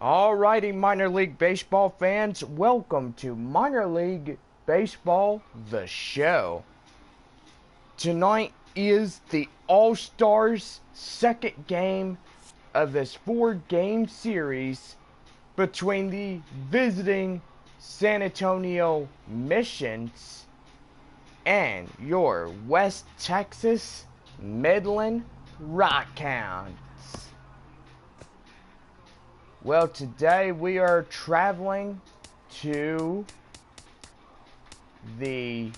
Alrighty, minor league baseball fans, welcome to Minor League Baseball, the show. Tonight is the All-Stars second game of this 4-game series between the visiting San Antonio Missions and your West Texas Midland Rockhounds. Well, today we are traveling to the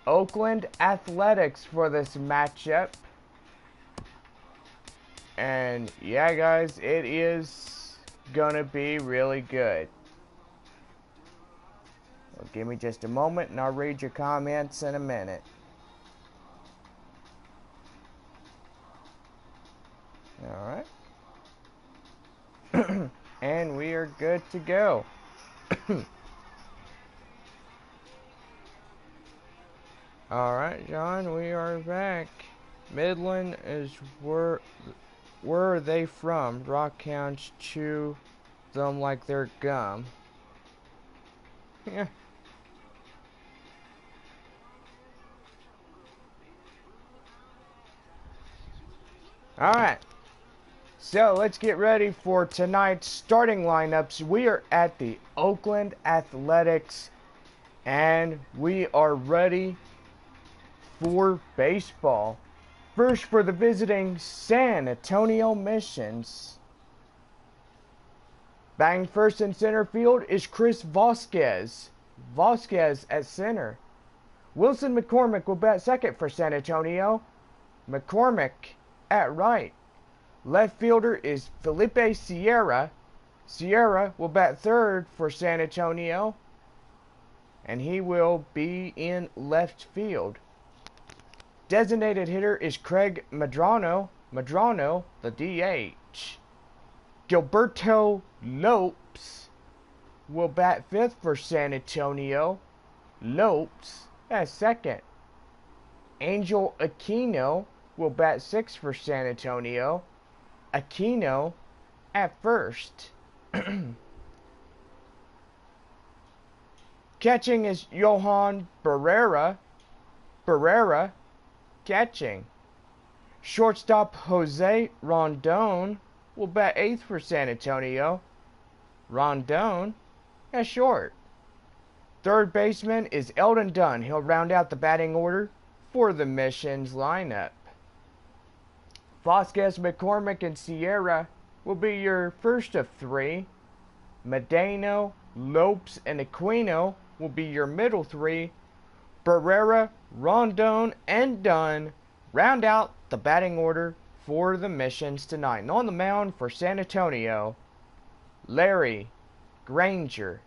Oakland Athletics for this matchup. And yeah, guys, it is gonna be really good. Well, give me just a moment and I'll read your comments in a minute. Alright. And we are good to go. Alright, John, we are back. Midland is where are they from? Rockhounds chew them like they're gum. Yeah. Alright. So let's get ready for tonight's starting lineups. We are at the Oakland Athletics and we are ready for baseball. First for the visiting San Antonio Missions. Batting first in center field is Chris Vasquez. Vasquez at center. Wilson McCormick will bat second for San Antonio. McCormick at right. Left fielder is Felipe Sierra. Sierra will bat third for San Antonio. And he will be in left field. Designated hitter is Craig Medrano. Medrano, the DH. Gilberto Lopes will bat fifth for San Antonio. Lopes at second. Angel Aquino will bat sixth for San Antonio. Aquino at first. Catching is Johan Barrera. Barrera catching. Shortstop Jose Rondon will bat eighth for San Antonio. Rondon at short. Third baseman is Eldon Dunn. He'll round out the batting order for the Missions lineup. Vasquez, McCormick, and Sierra will be your first of three. Medano, Lopes, and Aquino will be your middle three. Barrera, Rondon, and Dunn round out the batting order for the Missions tonight. And on the mound for San Antonio, Larry Granger.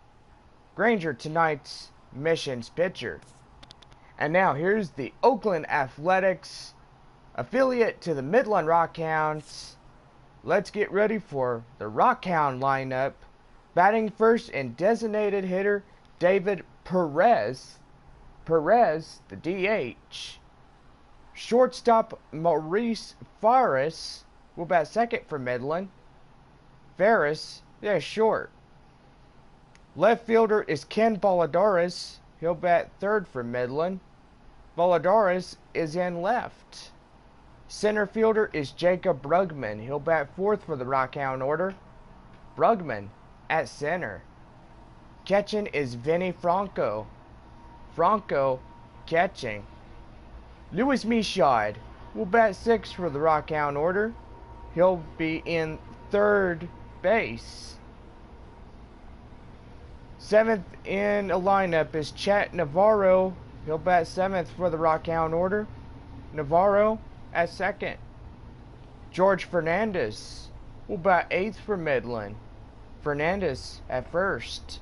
Granger, tonight's Missions pitcher. And now here's the Oakland Athletics, affiliate to the Midland Rockhounds. Let's get ready for the Rockhound lineup. Batting first and designated hitter David Perez. Perez, the DH. Shortstop Maurice Faris will bat second for Midland. Faris, short. Left fielder is Ken Valladares. He'll bat third for Midland. Valladares is in left. Center fielder is Jacob Brugman. He'll bat fourth for the Rockhound order. Brugman at center. Catching is Vinny Franco. Franco catching. Luis Michaud will bat sixth for the Rockhound order. He'll be in third base. Seventh in a lineup is Chet Navarro. He'll bat seventh for the Rockhound order. Navarro at second. George Fernandez will bat eighth for Midland. Fernandez at first.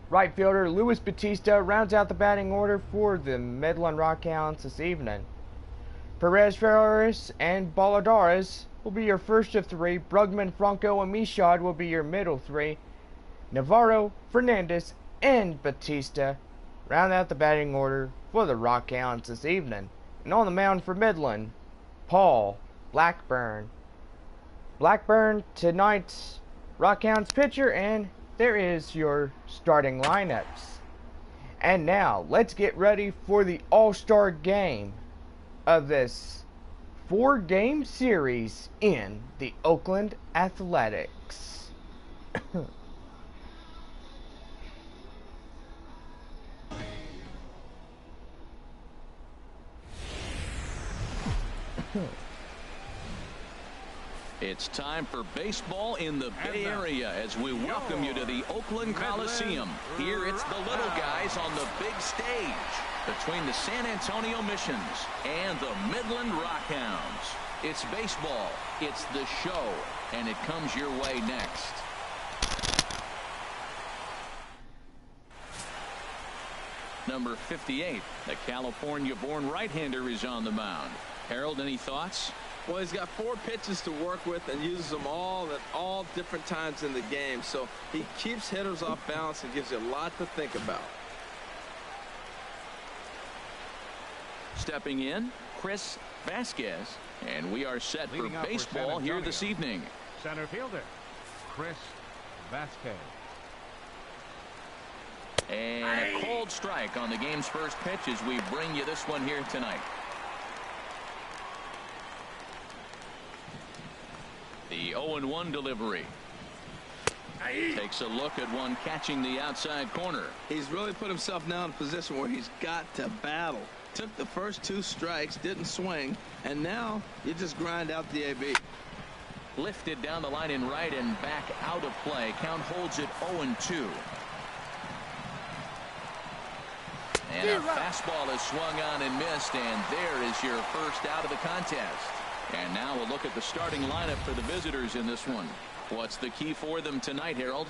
Right fielder Luis Batista rounds out the batting order for the Midland Rockhounds this evening. Perez, Ferraris, and Valladares will be your first of three. Brugman, Franco, and Michaud will be your middle three. Navarro, Fernandez, and Batista round out the batting order for the Rockhounds this evening. And on the mound for Midland, Paul Blackburn. Blackburn, tonight's Rockhounds pitcher, and there is your starting lineups. And now, let's get ready for the All-Star game of this 4-game series in the Oakland Athletics. It's time for baseball in the Bay Area as we welcome you to the Oakland Coliseum. Here it's the little guys on the big stage between the San Antonio Missions and the Midland Rockhounds. It's baseball, it's the show, and it comes your way next. Number 58, the California-born right-hander, is on the mound. Harold, any thoughts? Well, he's got 4 pitches to work with and uses them all at all different times in the game. So he keeps hitters off balance and gives you a lot to think about. Stepping in, Chris Vasquez, and we are set for baseball here this evening. Center fielder, Chris Vasquez. And a cold strike on the game's first pitch as we bring you this one here tonight. The 0-1 delivery. Takes a look at one catching the outside corner. He's really put himself now in a position where he's got to battle. Took the first 2 strikes, didn't swing, and now you just grind out the AB. Lifted down the line in right and back out of play. Count holds it 0-2. And a fastball is swung on and missed, and there is your first out of the contest. And now we'll look at the starting lineup for the visitors in this one. What's the key for them tonight, Harold?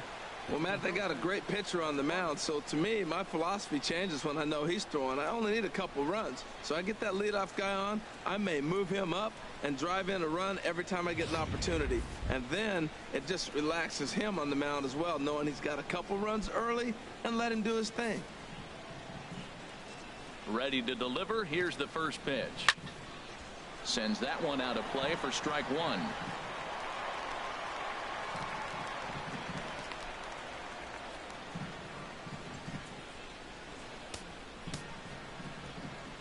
Well, Matt, they got a great pitcher on the mound, so to me, my philosophy changes when I know he's throwing. I only need a couple runs. So I get that leadoff guy on, I may move him up and drive in a run every time I get an opportunity. And then it just relaxes him on the mound as well, knowing he's got a couple runs early and let him do his thing. Ready to deliver. Here's the first pitch. Sends that one out of play for strike 1.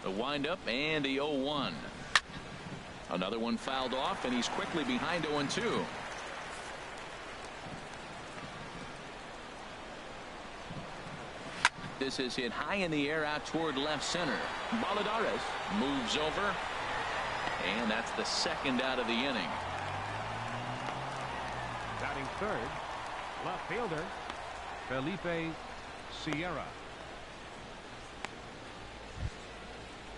The windup and the 0-1. Another one fouled off, and he's quickly behind 0-2. This is hit high in the air out toward left center. Baladares moves over. And that's the second out of the inning. Batting third, left fielder, Felipe Sierra.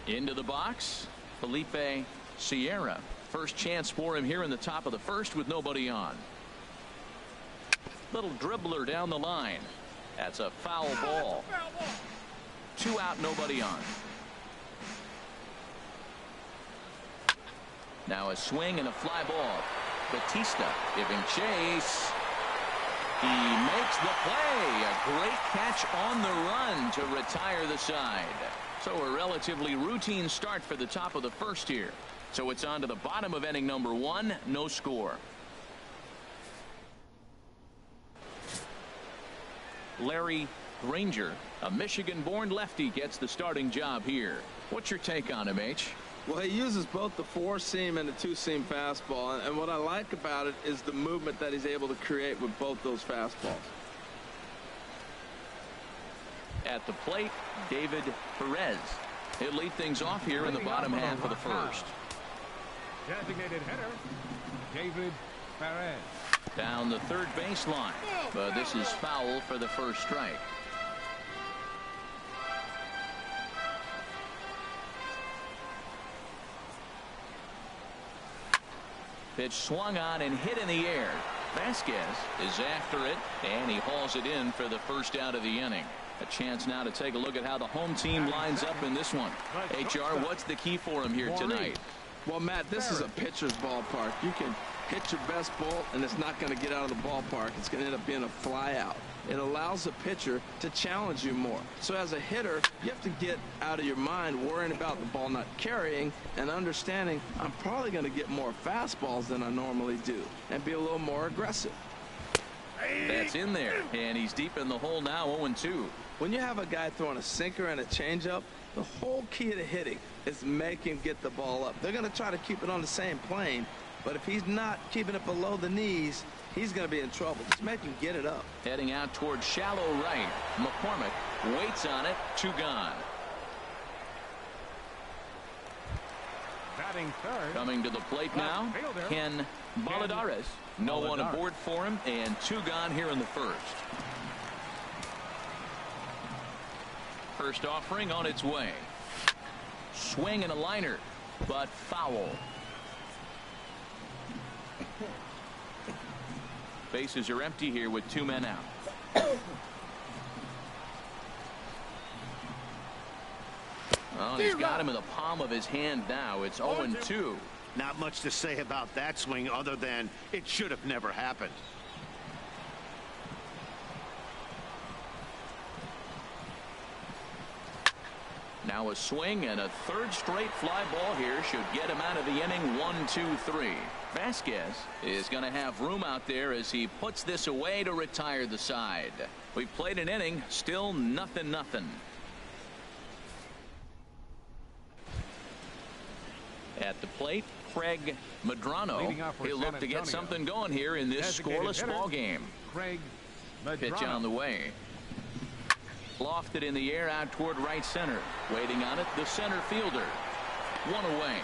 Into the box, Felipe Sierra. First chance for him here in the top of the first with nobody on. Little dribbler down the line. That's a foul ball. 2 out, nobody on. Now a swing and a fly ball. Batista giving chase. He makes the play. A great catch on the run to retire the side. So a relatively routine start for the top of the first here. So it's on to the bottom of inning number 1. No score. Larry Granger, a Michigan-born lefty, gets the starting job here. What's your take on him, H? Well, he uses both the 4-seam and the 2-seam fastball, and what I like about it is the movement that he's able to create with both those fastballs. At the plate, David Perez. He'll lead things off here in the bottom half of the first. Designated hitter, David Perez. Down the third baseline, but this is foul for the first strike. Pitch swung on and hit in the air. Vasquez is after it, and he hauls it in for the first out of the inning. A chance now to take a look at how the home team lines up in this one. HR, what's the key for him here tonight? Well, Matt, this is a pitcher's ballpark. You can hit your best ball, and it's not going to get out of the ballpark. It's going to end up being a fly out. It allows the pitcher to challenge you more. So as a hitter, you have to get out of your mind worrying about the ball not carrying and understanding I'm probably going to get more fastballs than I normally do and be a little more aggressive. That's in there, and he's deep in the hole now, 0-2. When you have a guy throwing a sinker and a changeup, the whole key to hitting is make him get the ball up. They're going to try to keep it on the same plane, but if he's not keeping it below the knees, he's going to be in trouble. Just make him get it up. Heading out toward shallow right. McCormick waits on it. 2 gone. Batting third. Coming to the plate now, Ken Baladares. No one aboard for him, and 2 gone here in the first. First offering on its way. Swing and a liner, but foul. Bases are empty here with 2 men out. Well, he's got him in the palm of his hand now. It's 0-2. Not much to say about that swing other than it should have never happened. Now a swing and a third straight fly ball here should get him out of the inning. 1-2-3. Vasquez is going to have room out there as he puts this away to retire the side. We played an inning, still 0-0. At the plate, Craig Medrano. He'll look to get something going here in this scoreless ball game. Pitch on the way. Lofted in the air out toward right center. Waiting on it, the center fielder. 1 away.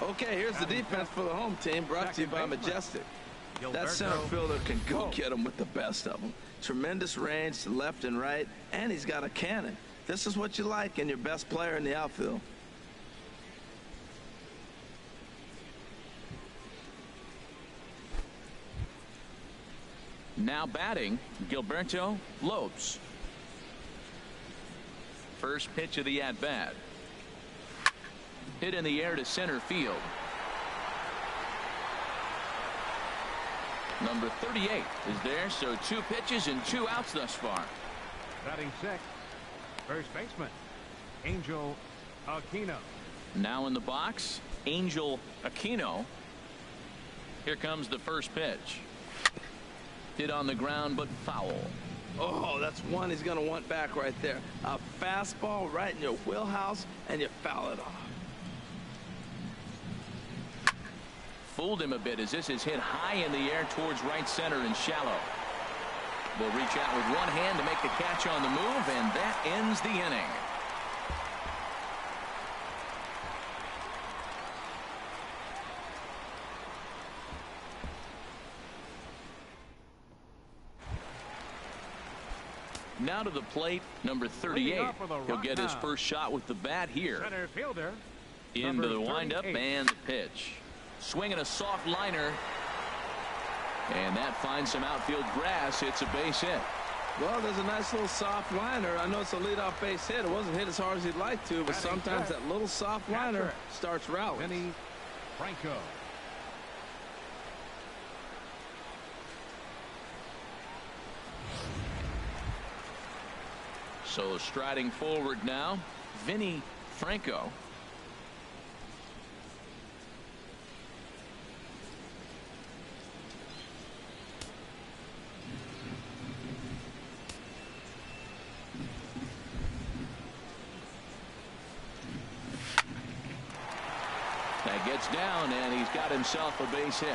Okay, here's the defense for the home team, brought to you by Majestic. That center fielder can go get them with the best of them. Tremendous range to left and right, and he's got a cannon. This is what you like in your best player in the outfield. Now batting, Gilberto Lopes. First pitch of the at-bat. Hit in the air to center field. Number 38 is there, so 2 pitches and 2 outs thus far. Batting sixth, first baseman, Angel Aquino. Now in the box, Angel Aquino. Here comes the first pitch. Hit on the ground, but foul. Oh, that's one he's going to want back right there. A fastball right in your wheelhouse, and you foul it off. Fooled him a bit as this is hit high in the air towards right center and shallow. Will reach out with one hand to make the catch on the move, and that ends the inning. Now to the plate, number 38. He'll get his first shot with the bat here. Center fielder, Into the windup and the pitch. Swinging a soft liner. And that finds some outfield grass. It's a base hit. Well, there's a nice little soft liner. I know it's a leadoff base hit. It wasn't hit as hard as he'd like to, but sometimes that little soft liner starts rallying. Vinny Franco. So striding forward now, Vinny Franco. That gets down, and he's got himself a base hit.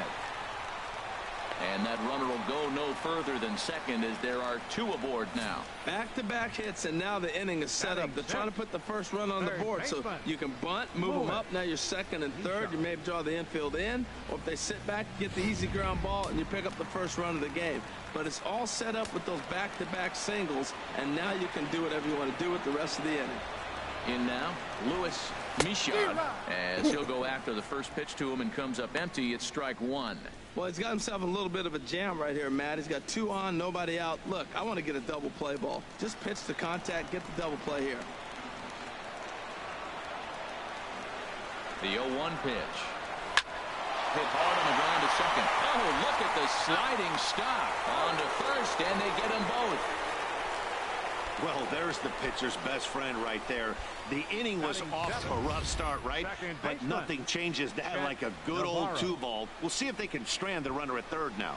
And that runner will go no further than second as there are 2 aboard now. Back-to-back hits, and now the inning is set up. They're trying to put the first run on the board, so you can bunt, move them up. Now you're second and third. You may draw the infield in, or if they sit back, get the easy ground ball, and you pick up the first run of the game. But it's all set up with those back-to-back singles, and now you can do whatever you want to do with the rest of the inning. In now, Louis Michaud, as he'll go after the first pitch to him and comes up empty. It's strike 1. Well, he's got himself a little bit of a jam right here, Matt. He's got 2 on, nobody out. Look, I want to get a double play ball. Just pitch the contact, get the double play here. The 0-1 pitch. Hit hard on the ground to second. Oh, look at the sliding stop on to first, and they get them both. Well, there's the pitcher's best friend right there. The inning was off to a rough start, right? But nothing changes that like a good old 2-ball. We'll see if they can strand the runner at third now.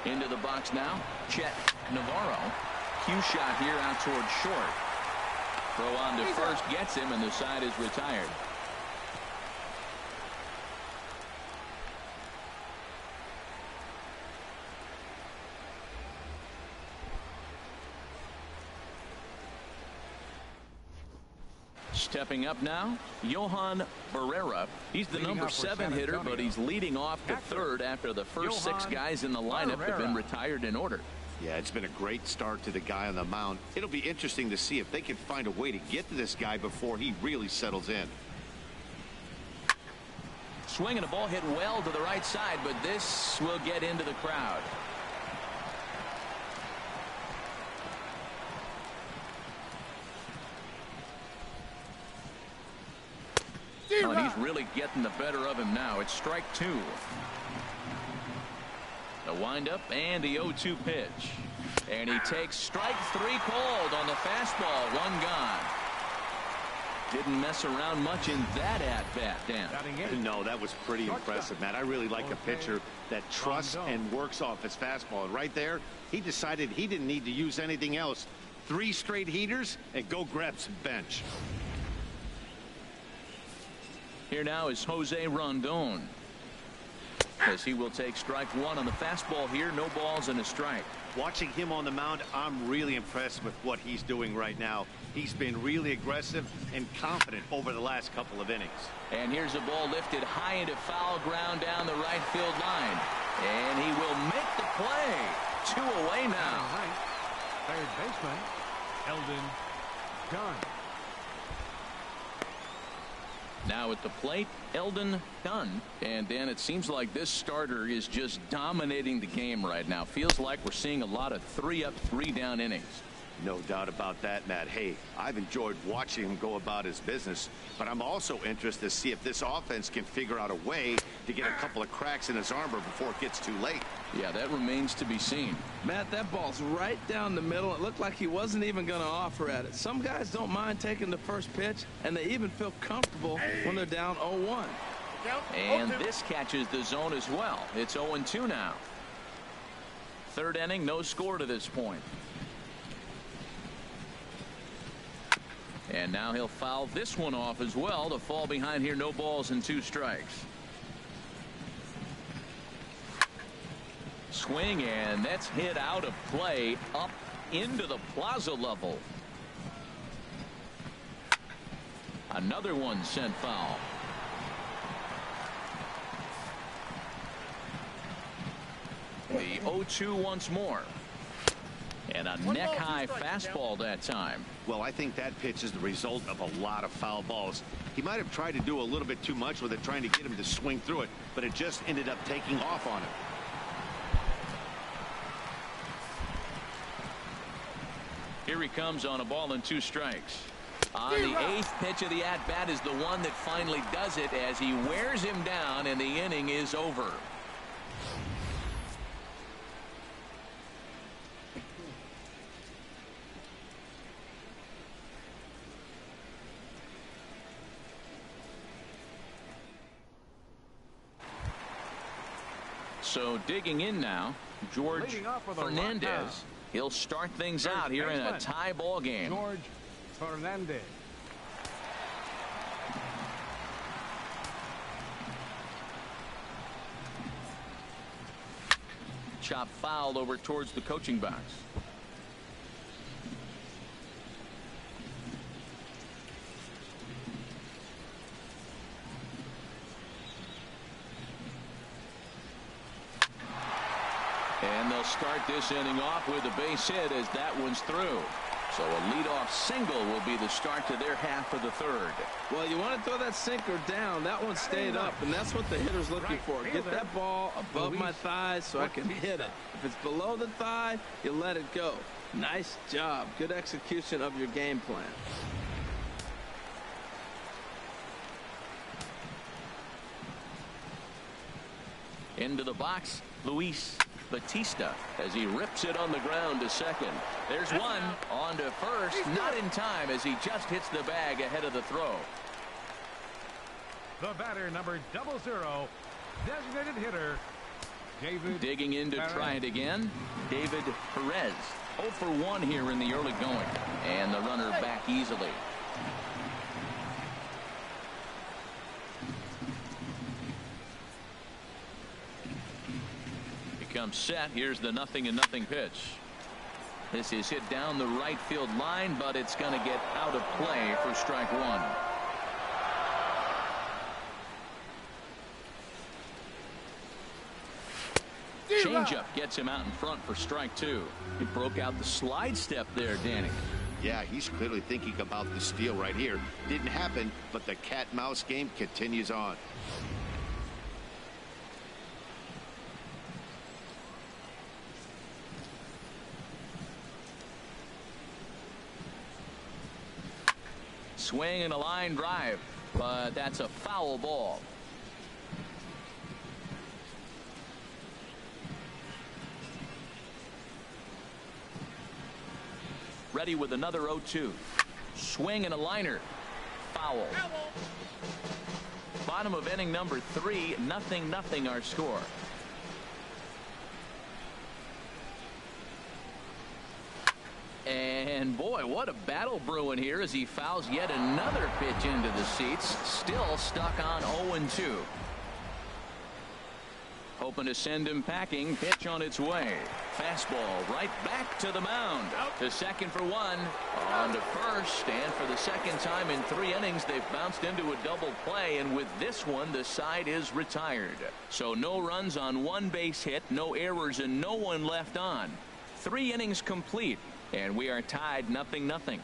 Into the box now, Chet Navarro. Cue shot here out towards short. Throw on to first gets him, and the side is retired. Stepping up now, Johan Barrera. He's the number 7 hitter, but he's leading off to third after the first 6 guys in the lineup have been retired in order. Yeah, it's been a great start to the guy on the mound. It'll be interesting to see if they can find a way to get to this guy before he really settles in. Swinging a ball hit well to the right side, but this will get into the crowd. Oh, and he's really getting the better of him now. It's strike 2. The windup and the 0-2 pitch. And he takes strike 3 cold on the fastball. 1 gone. Didn't mess around much in that at-bat, Dan. No, that was pretty impressive, Matt. I really like a pitcher that trusts and works off his fastball. And right there, he decided he didn't need to use anything else. 3 straight heaters and go grab some bench. Here now is Jose Rondon, as he will take strike 1 on the fastball here. No balls and a strike. Watching him on the mound, I'm really impressed with what he's doing right now. He's been really aggressive and confident over the last couple of innings. And here's a ball lifted high into foul ground down the right field line. And he will make the play. 2 away now. Third baseman, Eldon Dunn. Now at the plate, Eldon Dunn. And then it seems like this starter is just dominating the game right now. Feels like we're seeing a lot of 3-up, 3-down innings. No doubt about that, Matt. Hey, I've enjoyed watching him go about his business, but I'm also interested to see if this offense can figure out a way to get a couple of cracks in his armor before it gets too late. Yeah, that remains to be seen. Matt, that ball's right down the middle. It looked like he wasn't even going to offer at it. Some guys don't mind taking the first pitch, and they even feel comfortable when they're down 0-1. And this catches the zone as well. It's 0-2 now. Third inning, no score to this point. And now he'll foul this one off as well to fall behind here. No balls and 2 strikes. Swing, and that's hit out of play up into the plaza level. Another one sent foul. The 0-2 once more. And a neck-high fastball that time. Well, I think that pitch is the result of a lot of foul balls. He might have tried to do a little bit too much with it, trying to get him to swing through it, but it just ended up taking off on him. Here he comes on a ball and 2 strikes. On the 8th pitch of the at-bat is the one that finally does it as he wears him down, and the inning is over. So digging in now, George Fernandez. He'll start things out here in a tie ball game. George Fernandez. Chop fouled over towards the coaching box. And they'll start this inning off with a base hit as that one's through. So a leadoff single will be the start to their half of the third. Well, you want to throw that sinker down. That one stayed up, and that's what the hitter's looking for. Get that ball above my thighs so I can hit it. If it's below the thigh, you let it go. Nice job. Good execution of your game plan. Into the box, Luis Batista as he rips it on the ground to second. There's one on to first, not in time as he just hits the bag ahead of the throw. The batter, number 00, designated hitter, David. Digging in to try it again, David Perez. 0 for 1 here in the early going, and the runner back easily. Comes set. Here's the 0-0 pitch. This is hit down the right field line, but it's going to get out of play for strike one. Changeup gets him out in front for strike two. He broke out the slide step there, Danny. Yeah, he's clearly thinking about the steal right here. Didn't happen, but the cat-mouse game continues on. Swing and a line drive, but that's a foul ball. Ready with another 0-2. Swing and a liner. Foul. Bottom of inning number 3, 0-0 our score. And boy, what a battle brewing here as he fouls yet another pitch into the seats. Still stuck on 0-2. Hoping to send him packing. Pitch on its way. Fastball right back to the mound. To second for one. On to first. And for the second time in 3 innings, they've bounced into a double play. And with this one, the side is retired. So no runs on 1 base hit, no errors, and no one left on. 3 innings complete. And we are tied 0-0.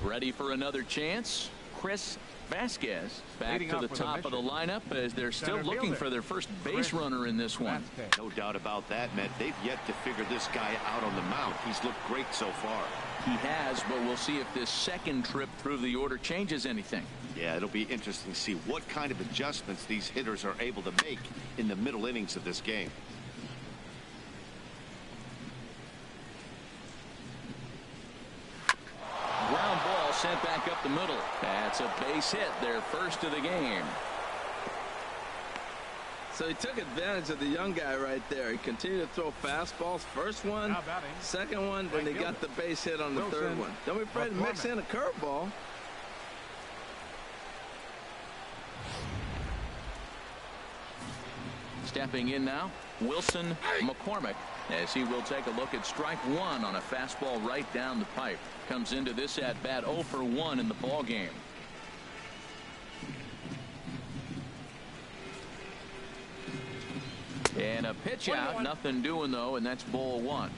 Ready for another chance. Chris Vasquez back to the top of the lineup as they're still looking for their first base runner in this one. No doubt about that, Matt. They've yet to figure this guy out on the mound. He's looked great so far. He has, but we'll see if this second trip through the order changes anything. Yeah, it'll be interesting to see what kind of adjustments these hitters are able to make in the middle innings of this game. Ground ball sent back up the middle. That's a base hit, their first of the game. So he took advantage of the young guy right there. He continued to throw fastballs. First one, second one, and he got the base hit on the third one. Don't be afraid to mix in a curveball. Stepping in now, Wilson McCormick, as he will take a look at strike one on a fastball right down the pipe. Comes into this at bat 0 for 1 in the ball game. And a pitch out, nothing doing though, and that's ball 1.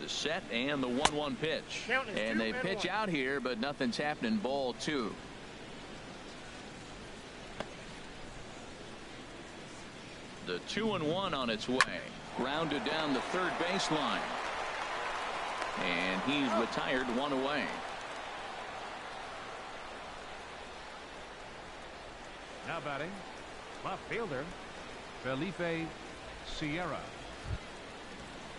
The set and the 1-1 pitch, and they pitch out here, but nothing's happening. Ball 2. The 2-1 on its way. Grounded down the third baseline. And he's retired, 1 away. Now batting, left fielder, Felipe Sierra.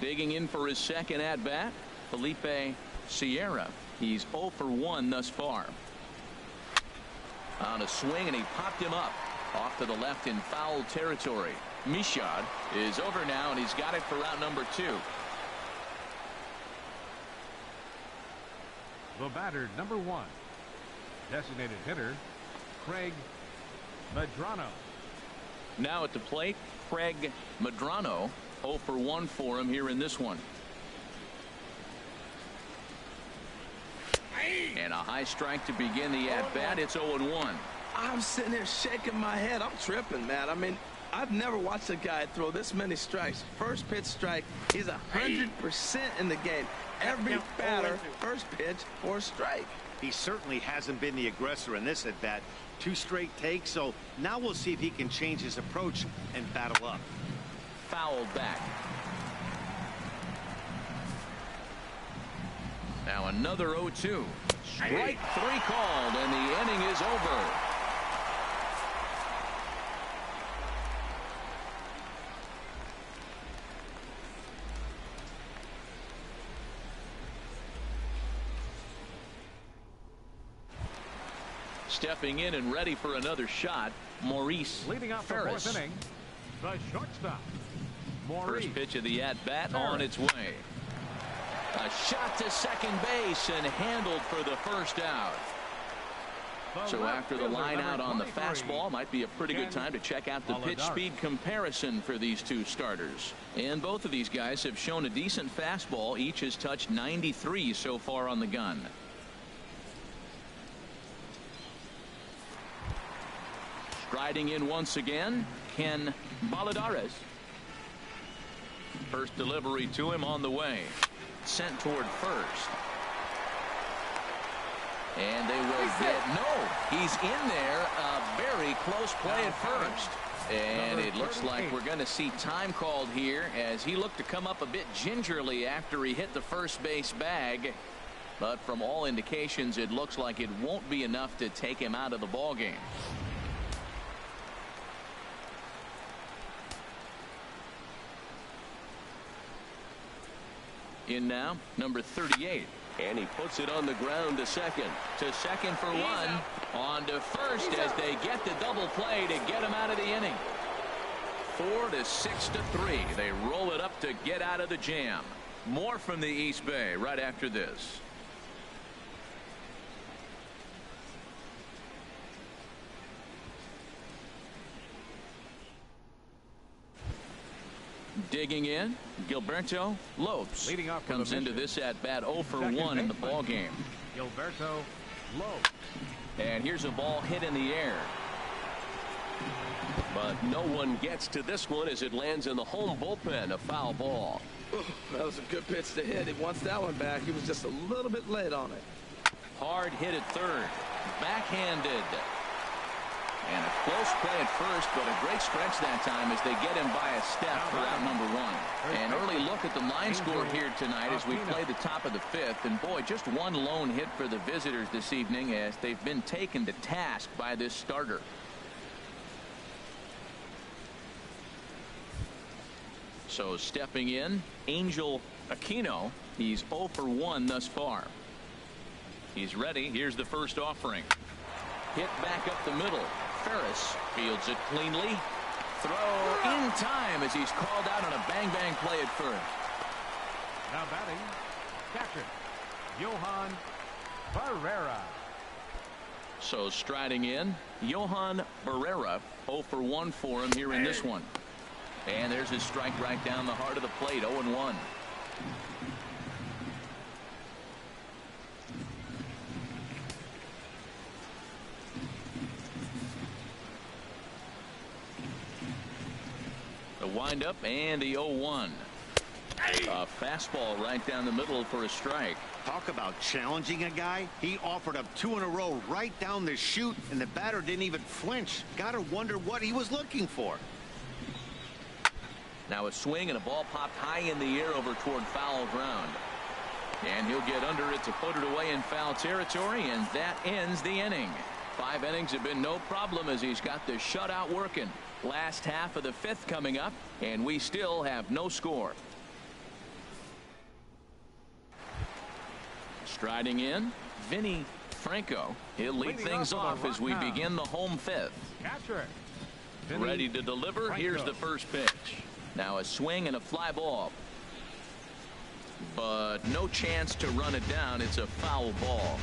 Digging in for his second at bat, Felipe Sierra. He's 0 for 1 thus far. On a swing, and he popped him up off to the left in foul territory. Michaud is over now, and he's got it for round number 2. The batter, number 1, designated hitter, Craig Medrano. Now at the plate, Craig Medrano. 0 for 1 for him here in this one. And a high strike to begin the at bat. It's 0-1. I'm sitting here shaking my head. I'm tripping, man. I mean, I've never watched a guy throw this many strikes. First pitch strike, he's 100% in the game. Every batter, first pitch or strike. He certainly hasn't been the aggressor in this at bat. 2 straight takes, so now we'll see if he can change his approach and battle up. Foul back. Now another 0-2. Strike 3 called, and the inning is over. Stepping in and ready for another shot, Maurice Leading off Ferris. the 4th inning, the shortstop, Maurice. First pitch of the at-bat on its way. A shot to second base and handled for the first out. So after the line out on the fastball, might be a pretty good time to check out the pitch speed comparison for these 2 starters. And both of these guys have shown a decent fastball. Each has touched 93 so far on the gun. Striding in once again, Ken Baladares. First delivery to him on the way. Sent toward first. And they will get, no, he's in there. A very close play at first. And it looks like we're going to see time called here as he looked to come up a bit gingerly after he hit the first base bag. But from all indications, it looks like it won't be enough to take him out of the ball game. In now, number 38. And he puts it on the ground to second. To second for 1. On to first as they get the double play to get him out of the inning. 4 to 6 to 3. They roll it up to get out of the jam. More from the East Bay right after this. Digging in, Gilberto Lopes comes into this at bat 0 for 1 in the ball game. Gilberto Lopes. And here's a ball hit in the air. But no one gets to this one as it lands in the home bullpen. A foul ball. That was a good pitch to hit. He wants that one back. He was just a little bit late on it. Hard hit at third. Backhanded. And a close play at first, but a great stretch that time as they get him by a step for out number 1. An early look at the line score here tonight as we play the top of the 5th. And boy, just one lone hit for the visitors this evening as they've been taken to task by this starter. So stepping in, Angel Aquino. He's 0 for 1 thus far. He's ready. Here's the first offering. Hit back up the middle. Ferris fields it cleanly. Throw in time as he's called out on a bang-bang play at first. Now batting, catcher, Johan Barrera. So striding in, Johan Barrera, 0 for 1 for him here in this one. And there's his strike right down the heart of the plate, 0-1. The windup and the 0-1. A fastball right down the middle for a strike. Talk about challenging a guy. He offered up 2 in a row right down the chute, and the batter didn't even flinch. Gotta wonder what he was looking for. Now a swing and a ball popped high in the air over toward foul ground. And he'll get under it to put it away in foul territory, and that ends the inning. 5 innings have been no problem as he's got the shutout working. Last half of the 5th coming up, and we still have no score. Striding in, Vinny Franco. He'll lead things off as we begin the home 5th. Catcher. Ready to deliver. Here's the first pitch. Now a swing and a fly ball. But no chance to run it down. It's a foul ball.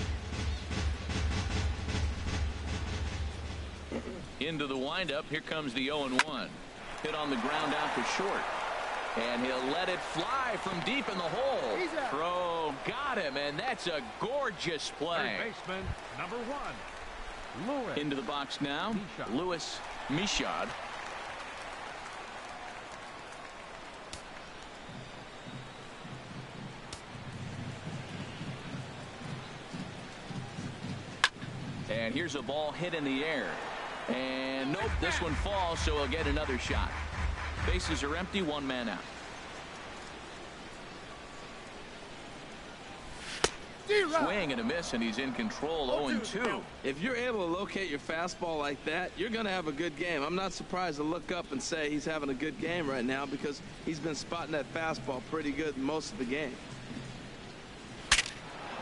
Into the windup. Here comes the 0-1. Hit on the ground out to short. And he'll let it fly from deep in the hole. Throw got him, and that's a gorgeous play. Third baseman, number 1, Lewis. Into the box now, Lewis Michaud. And here's a ball hit in the air. And nope, this one falls, so he'll get another shot. Bases are empty, one man out. Swing and a miss, and he's in control. 0-2. If you're able to locate your fastball like that, you're going to have a good game. I'm not surprised to look up and say he's having a good game right now because he's been spotting that fastball pretty good most of the game.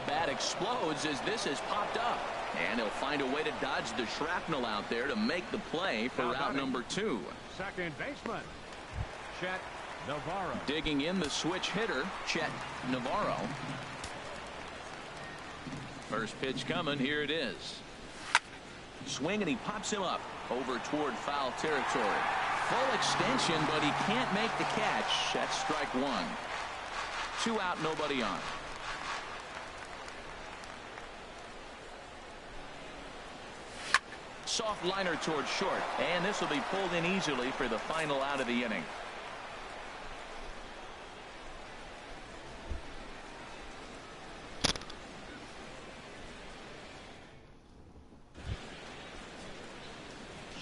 Bat explodes as this has popped up. And he'll find a way to dodge the shrapnel out there to make the play for route number 2. Second baseman, Chet Navarro. Digging in the switch hitter, Chet Navarro. First pitch coming. Here it is. Swing, and he pops him up over toward foul territory. Full extension, but he can't make the catch. That's strike 1. 2 out, nobody on. Soft liner toward short, and this will be pulled in easily for the final out of the inning.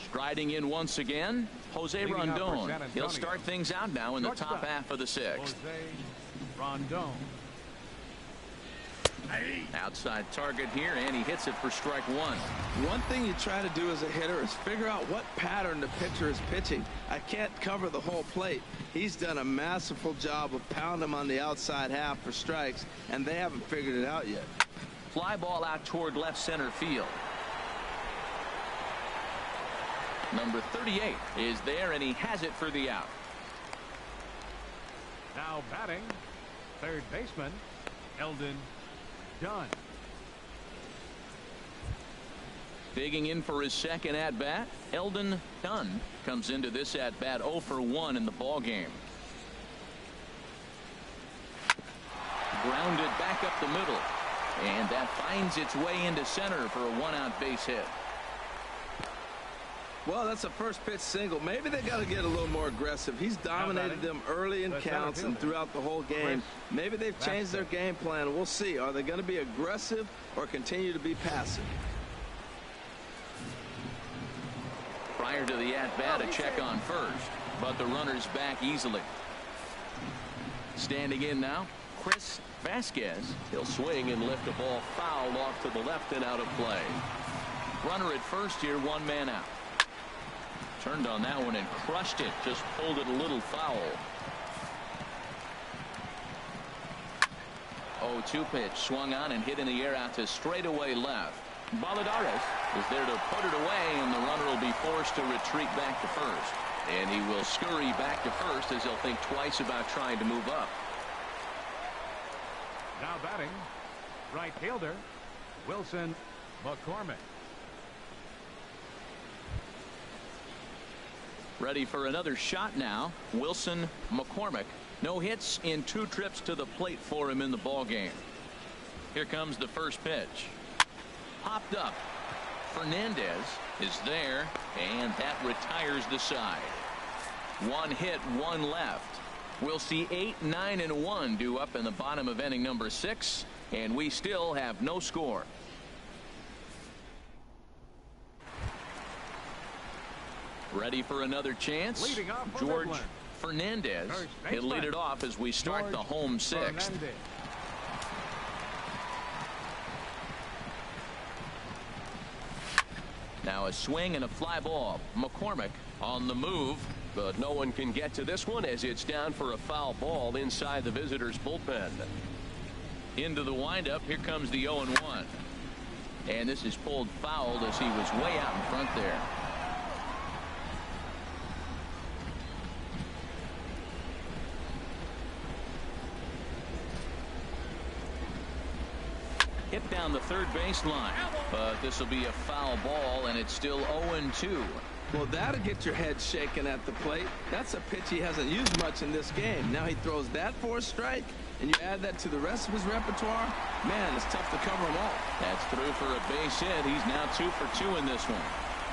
Striding in once again, Jose Rondon. He'll start things out now in the top half of the 6th. Jose Rondon. Outside target here, and he hits it for strike 1. One thing you try to do as a hitter is figure out what pattern the pitcher is pitching. I can't cover the whole plate. He's done a masterful job of pounding him on the outside half for strikes, and they haven't figured it out yet. Fly ball out toward left center field. Number 38 is there, and he has it for the out. Now batting, third baseman, Eldon Dunn. Digging in for his second at-bat, Eldon Dunn comes into this at-bat 0 for 1 in the ball game. Grounded back up the middle, and that finds its way into center for a 1-out base hit. Well, that's a first pitch single. Maybe they got to get a little more aggressive. He's dominated them early in counts and throughout the whole game. Maybe they've changed their game plan. We'll see. Are they going to be aggressive or continue to be passive? Prior to the at-bat, a check on first, but the runner's back easily. Standing in now, Chris Vasquez. He'll swing and lift a ball foul off to the left and out of play. Runner at first here, one man out. Turned on that one and crushed it. Just pulled it a little foul. 0-2 pitch swung on and hit in the air out to straightaway left. Baladares is there to put it away, and the runner will be forced to retreat back to first. And he will scurry back to first as he'll think twice about trying to move up. Now batting, right fielder, Wilson McCormick. Ready for another shot now. Wilson McCormick. No hits in 2 trips to the plate for him in the ball game. Here comes the first pitch. Popped up. Fernandez is there, and that retires the side. 1 hit, 1 left. We'll see 8, 9, and 1 due up in the bottom of inning number 6, and we still have no score. Ready for another chance. George Midland. Fernandez. He'll lead it off as we start the home 6th. Fernandez. Now a swing and a fly ball. McCormick on the move, but no one can get to this one as it's down for a foul ball inside the visitors' bullpen. Into the windup. Here comes the 0-1. And this is pulled foul as he was way out in front there. Hit down the third baseline, but this will be a foul ball, and it's still 0-2. Well, that'll get your head shaken at the plate. That's a pitch he hasn't used much in this game. Now he throws that for a strike, and you add that to the rest of his repertoire. Man, it's tough to cover them all. That's through for a base hit. He's now 2 for 2 in this one.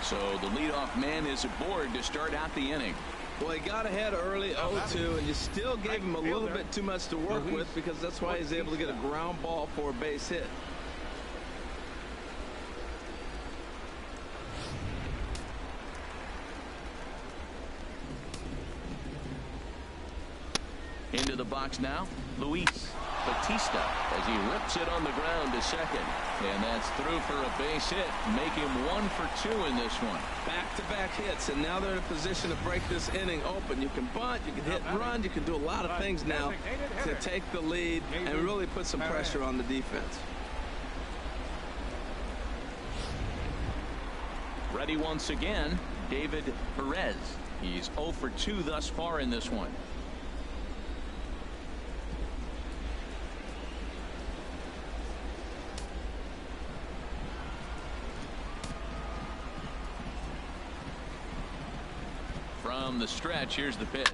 So the leadoff man is aboard to start out the inning. Well, he got ahead early, 0-2, and you still gave him a little bit too much to work with because that's why he's able to get a ground ball for a base hit. Into the box now, Luis Batista as he rips it on the ground to second. And that's through for a base hit. Make him 1 for 2 in this one. Back-to-back hits, and now they're in a position to break this inning open. You can bunt, you can hit and run, you can do a lot of things now to take the lead and really put some pressure on the defense. Ready once again, David Perez. He's 0 for 2 thus far in this one. From the stretch, here's the pitch.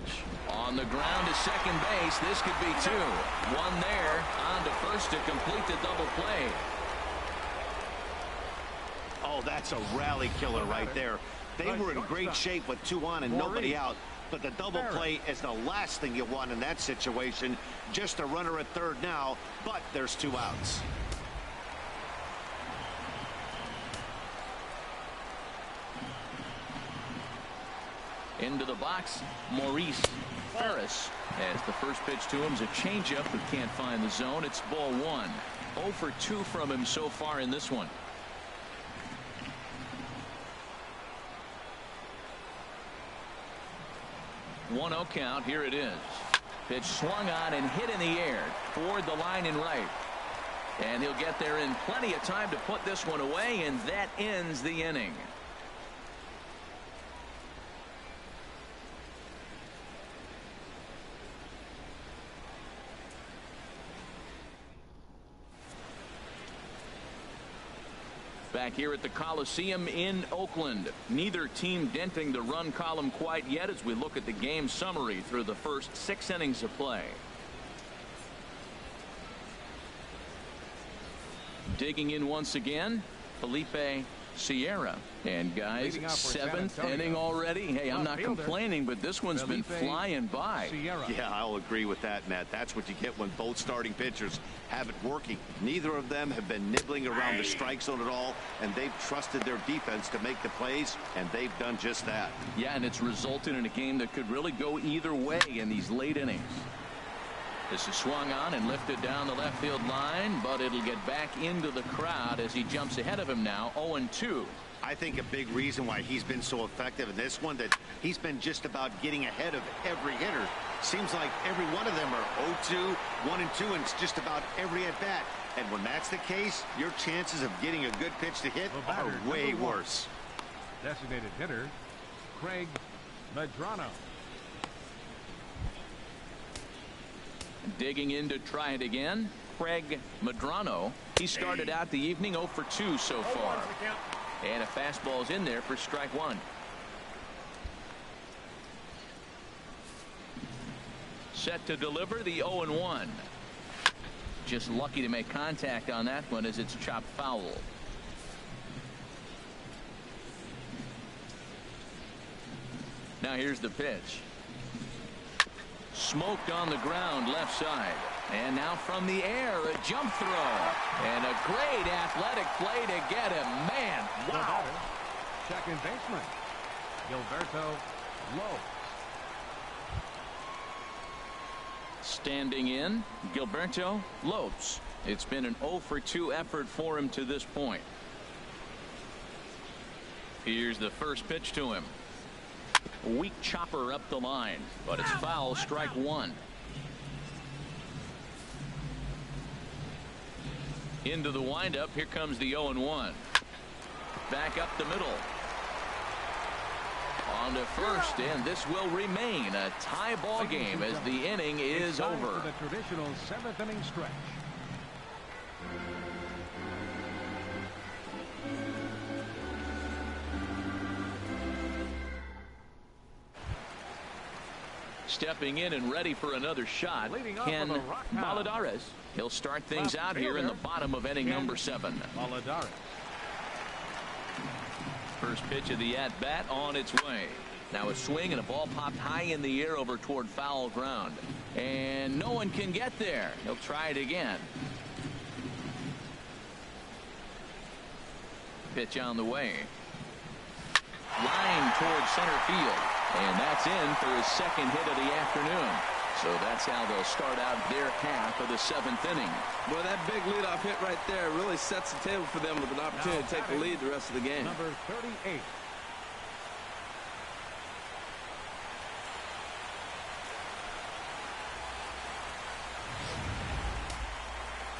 On the ground to second base. This could be 2. One there. On to first to complete the double play. Oh, that's a rally killer right there. They were in great shape with 2 on and nobody out. But the double play is the last thing you want in that situation. Just a runner at third now, but there's 2 outs. Into the box, Maurice Ferris. As the first pitch to him is a changeup, but can't find the zone. It's ball 1. 0 for 2 from him so far in this one. One 0 count. Here it is. Pitch swung on and hit in the air toward the line and right. And he'll get there in plenty of time to put this one away, and that ends the inning. Back here at the Coliseum in Oakland. Neither team denting the run column quite yet as we look at the game summary through the first 6 innings of play. Digging in once again, Felipe Sierra. And guys, 7th inning already. Hey, I'm not complaining, but this one's been flying by. Yeah, I'll agree with that, Matt. That's what you get when both starting pitchers have it working. Neither of them have been nibbling around the strike zone at all, and they've trusted their defense to make the plays, and they've done just that. Yeah, and it's resulted in a game that could really go either way in these late innings. This is swung on and lifted down the left field line, but it'll get back into the crowd as he jumps ahead of him now, 0-2. I think a big reason why he's been so effective in this one, that he's been just about getting ahead of every hitter. Seems like every one of them are 0-2, 1-2, and it's just about every at bat. And when that's the case, your chances of getting a good pitch to hit are way worse. Designated hitter, Craig Medrano. Digging in to try it again, Craig Medrano. He started out the evening 0 for 2 so far. And a fastball's in there for strike 1. Set to deliver the 0-1. Just lucky to make contact on that one as it's chopped foul. Now here's the pitch. Smoked on the ground left side. And now from the air, a jump throw. And a great athletic play to get him. Man, wow. Second baseman, Gilberto Lowe. Standing in, Gilberto Lopes. It's been an 0 for 2 effort for him to this point. Here's the first pitch to him. Weak chopper up the line, but it's foul, strike 1. Into the windup, here comes the 0-1. Back up the middle. On to first, and this will remain a tie ball game as the inning is over. The traditional 7th inning stretch. Stepping in and ready for another shot, Ken Maladares. He'll start things out here in the bottom of inning number 7. Maladares. First pitch of the at-bat on its way. Now a swing and a ball popped high in the air over toward foul ground. And no one can get there. He'll try it again. Pitch on the way. Line toward center field. And that's in for his second hit of the afternoon. So that's how they'll start out their half of the 7th inning. Boy, that big leadoff hit right there really sets the table for them with an opportunity to take the lead the rest of the game. Number 38.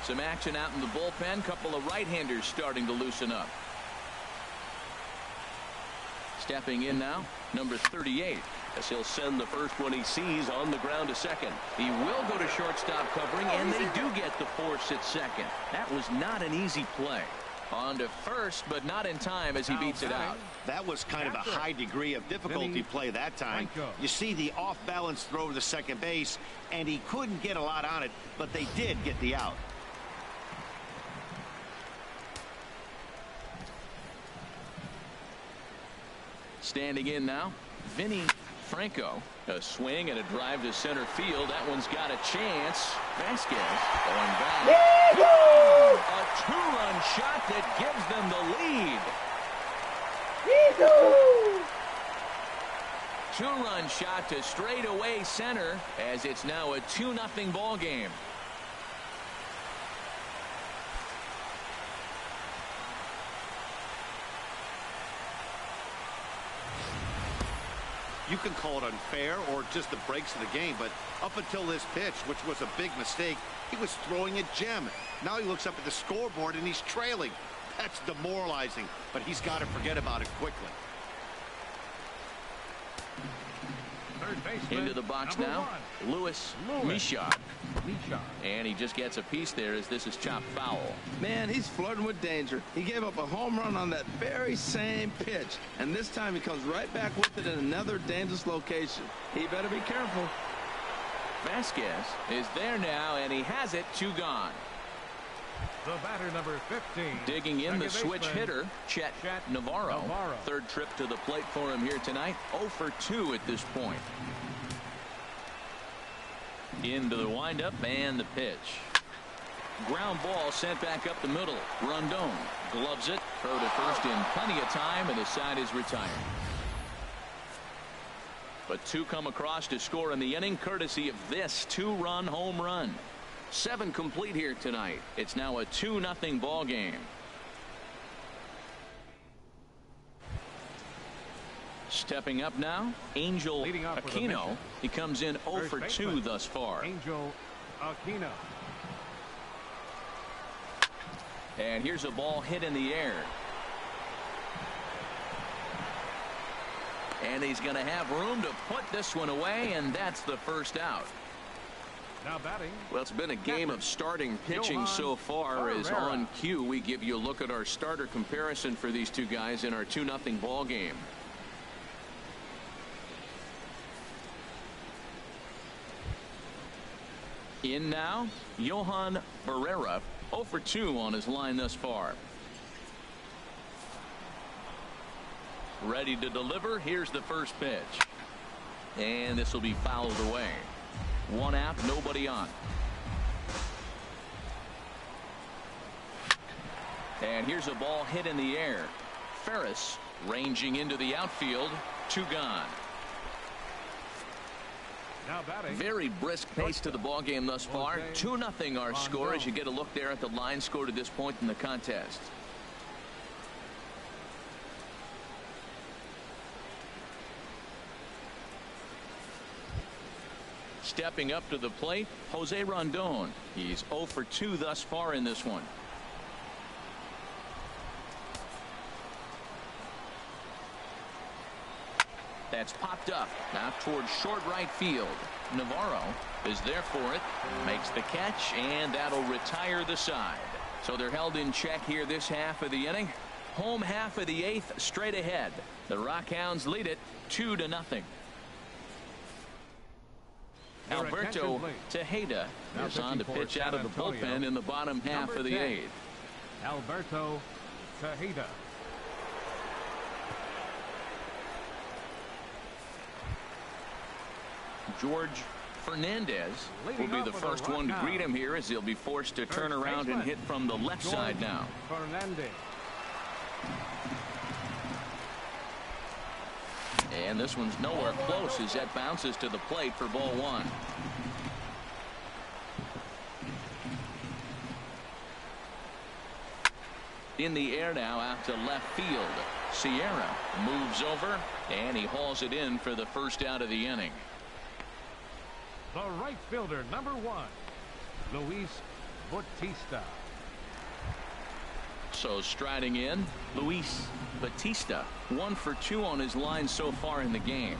Some action out in the bullpen. Couple of right-handers starting to loosen up. Stepping in now, number 38. As he'll send the first one he sees on the ground to second. He will go to shortstop covering, and they do get the force at second. That was not an easy play. On to first, but not in time as he beats it out. That was kind of a high degree of difficulty play that time. You see the off-balance throw to second base, and he couldn't get a lot on it, but they did get the out. Standing in now, Vinny Franco. A swing and a drive to center field. That one's got a chance. Vasquez going back. A 2-run shot that gives them the lead. 2-run shot to straightaway center as it's now a 2-0 ball game. You can call it unfair or just the breaks of the game, but up until this pitch, which was a big mistake, he was throwing a gem. Now he looks up at the scoreboard and he's trailing. That's demoralizing, but he's got to forget about it quickly. Into the box now, Louis Michard. And he just gets a piece there as this is chopped foul. Man, he's flirting with danger. He gave up a home run on that very same pitch, and this time he comes right back with it in another dangerous location. He better be careful. Vasquez is there now, and he has it. 2 gone. The batter, number 15. Digging in the switch hitter, Chet Navarro. Third trip to the plate for him here tonight. 0 for 2 at this point. Into the windup and the pitch. Ground ball sent back up the middle. Rondon gloves it. Throw to first in plenty of time, and the side is retired. But 2 come across to score in the inning, courtesy of this 2-run home run. 7 complete here tonight. It's now a 2-0 ball game. Stepping up now, Angel Aquino. He comes in 0 for 2 thus far. Angel Aquino. And here's a ball hit in the air. And he's going to have room to put this one away, and that's the first out. Now batting. Well, it's been a game of starting pitching so far. As on cue, we give you a look at our starter comparison for these 2 guys in our 2-0 ball game. In now, Johan Barrera, 0 for 2 on his line thus far. Ready to deliver. Here's the first pitch. And this will be fouled away. 1 out, nobody on. And here's a ball hit in the air. Ferris ranging into the outfield. 2 gone. Now batting. Very brisk pace to the ball game thus far. 2-0 our score as you get a look there at the line score to this point in the contest. Stepping up to the plate, Jose Rondon. He's 0 for 2 thus far in this one. That's popped up now towards short right field. Navarro is there for it, makes the catch, and that'll retire the side. So they're held in check here this half of the inning. Home half of the 8th straight ahead. The Rockhounds lead it 2-0. Alberto Tejeda is on to pitch out of the bullpen in the bottom half of the 8th. Alberto Tejeda. George Fernandez will be the first one to greet him here as he'll be forced to turn around and hit from the left side now. Fernandez. And this one's nowhere close as that bounces to the plate for ball 1. In the air now out to left field. Sierra moves over, and he hauls it in for the first out of the inning. The right fielder, number 1, Luis Bautista. So striding in, Luis Bautista, 1 for 2 on his line so far in the game.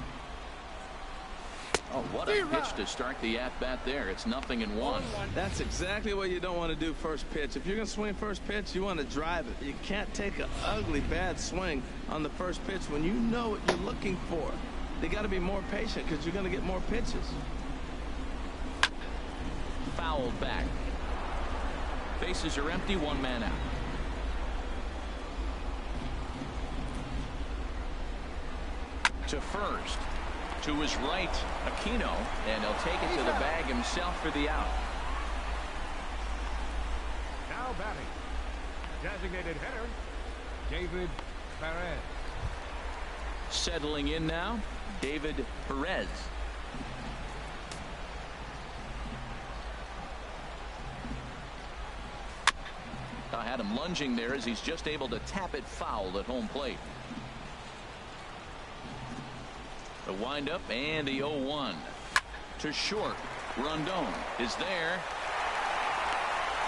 Oh, what a pitch to start the at-bat there. It's 0-1. That's exactly what you don't want to do first pitch. If you're going to swing first pitch, you want to drive it. You can't take an ugly, bad swing on the first pitch when you know what you're looking for. They got to be more patient because you're going to get more pitches. Fouled back. Bases are empty, 1 man out. To first. To his right, Aquino, and he'll take it to the bag himself for the out. Now batting, designated hitter, David Perez. Settling in now, David Perez. I had him lunging there as he's just able to tap it foul at home plate. The windup and the 0-1 to short. Rondon is there,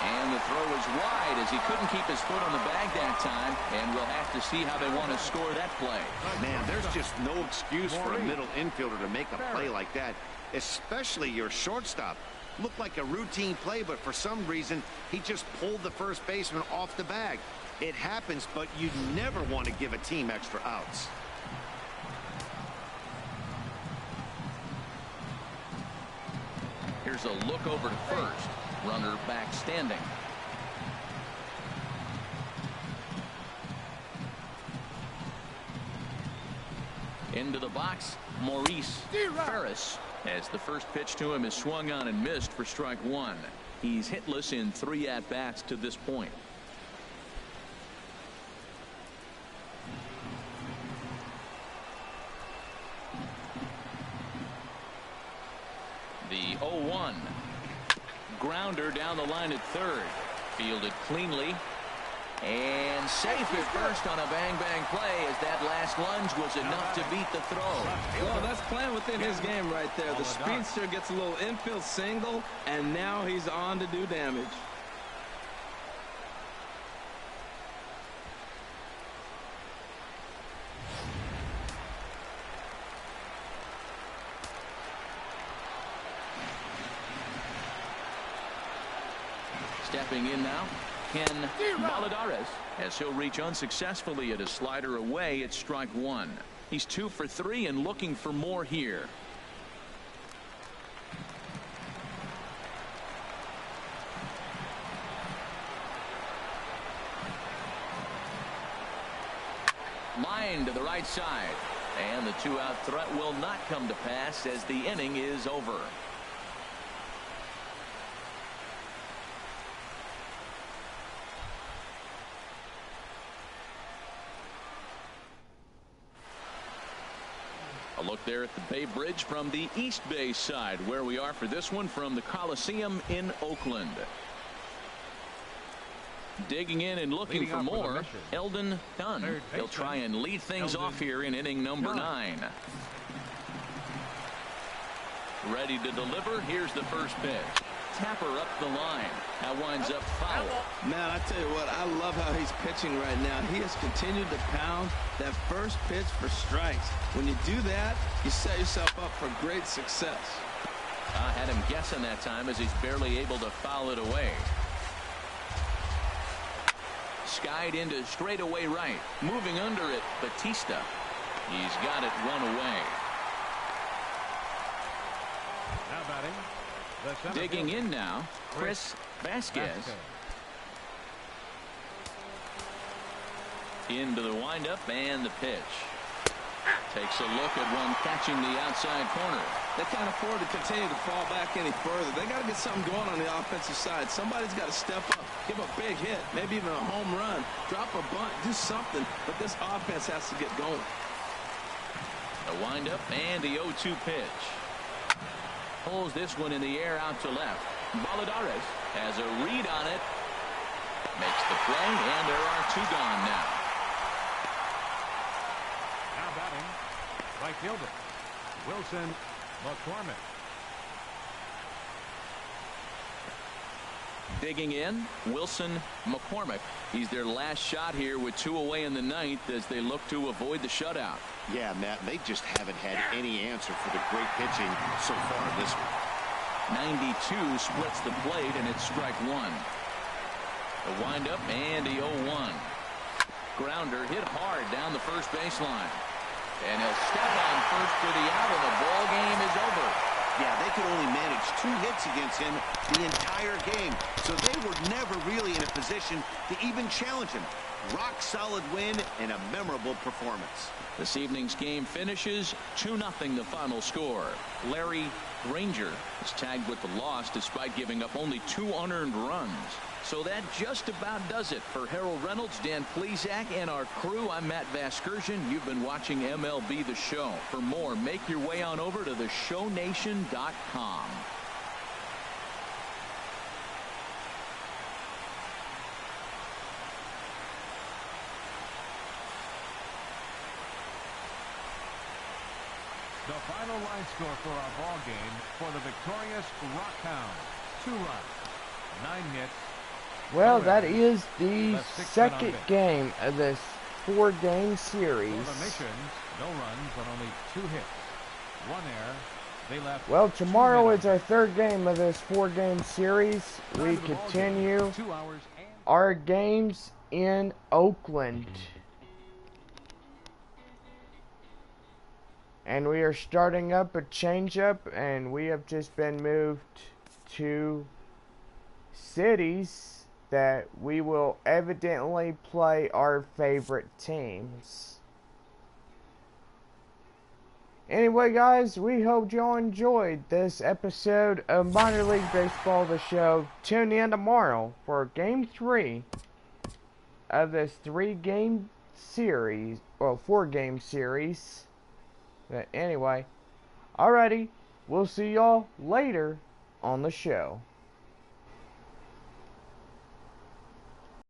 and the throw is wide as he couldn't keep his foot on the bag that time, and we'll have to see how they want to score that play. Man, there's just no excuse for a middle infielder to make a play like that, especially your shortstop. Looked like a routine play, but for some reason he just pulled the first baseman off the bag. It happens, but you never want to give a team extra outs. Here's a look over to first. Runner back standing. Into the box, Maurice Ferris, as the first pitch to him is swung on and missed for strike 1. He's hitless in 3 at-bats to this point. The 0-1. Grounder down the line at third. Fielded cleanly. And safe at first on a bang-bang play as that last lunge was enough to beat the throw. Well, that's playing within his game right there. The speedster gets a little infield single, and now he's on to do damage. Stepping in now, Ken Valadares, as he'll reach unsuccessfully at a slider away at strike 1. He's 2 for 3 and looking for more here. Line to the right side, and the 2-out threat will not come to pass as the inning is over. A look there at the Bay Bridge from the East Bay side, where we are for this one from the Coliseum in Oakland. Digging in and looking for more, Eldon Dunn. He'll try and lead things off here in inning number 9. Ready to deliver. Here's the first pitch. Tapper up the line. That winds up foul. Man, I tell you what, I love how he's pitching right now. He has continued to pound that first pitch for strikes. When you do that, you set yourself up for great success. I had him guessing that time as he's barely able to foul it away. Skied into straightaway right. Moving under it, Bautista. He's got it 1 away. Now batting. Digging in now, Chris Vasquez. Into the windup and the pitch. Takes a look at one catching the outside corner. They can't afford to continue to fall back any further. They got to get something going on the offensive side. Somebody's got to step up, give a big hit, maybe even a home run, drop a bunt, do something. But this offense has to get going. The windup and the 0-2 pitch. Pulls this one in the air out to left. Valadares has a read on it. Makes the play, and there are 2 gone now. Now batting, right fielder, Wilson McCormick. Digging in, Wilson McCormick. He's their last shot here with 2 away in the 9th as they look to avoid the shutout. Yeah, Matt, they just haven't had any answer for the great pitching so far in this one. 92 splits the plate, and it's strike 1. The windup and the 0-1. Grounder hit hard down the first baseline. And he'll step on first for the out, and the ball game is over. Yeah, they could only manage 2 hits against him the entire game, so they were never really in a position to even challenge him. Rock solid win and a memorable performance. This evening's game finishes 2-0 the final score. Larry Granger is tagged with the loss despite giving up only 2 unearned runs. So that just about does it for Harold Reynolds, Dan Plesac, and our crew. I'm Matt Vasgersian. You've been watching MLB The Show. For more, make your way on over to theshownation.com. The final line score for our ball game for the victorious Rockhounds: 2 runs, 9 hits. Well, that is the second game of this 4-game series. For the Missions, no runs but only 2 hits, 1 error. They left. Well, tomorrow is our 3rd game of this 4-game series. We continue our games in Oakland. And we are starting up a changeup, and we have just been moved to cities that we will evidently play our favorite teams. Anyway, guys, we hope y'all enjoyed this episode of Minor League Baseball The Show. Tune in tomorrow for Game 3 of this 3-game series, well, 4-game series. But anyway, alrighty, we'll see y'all later on the show.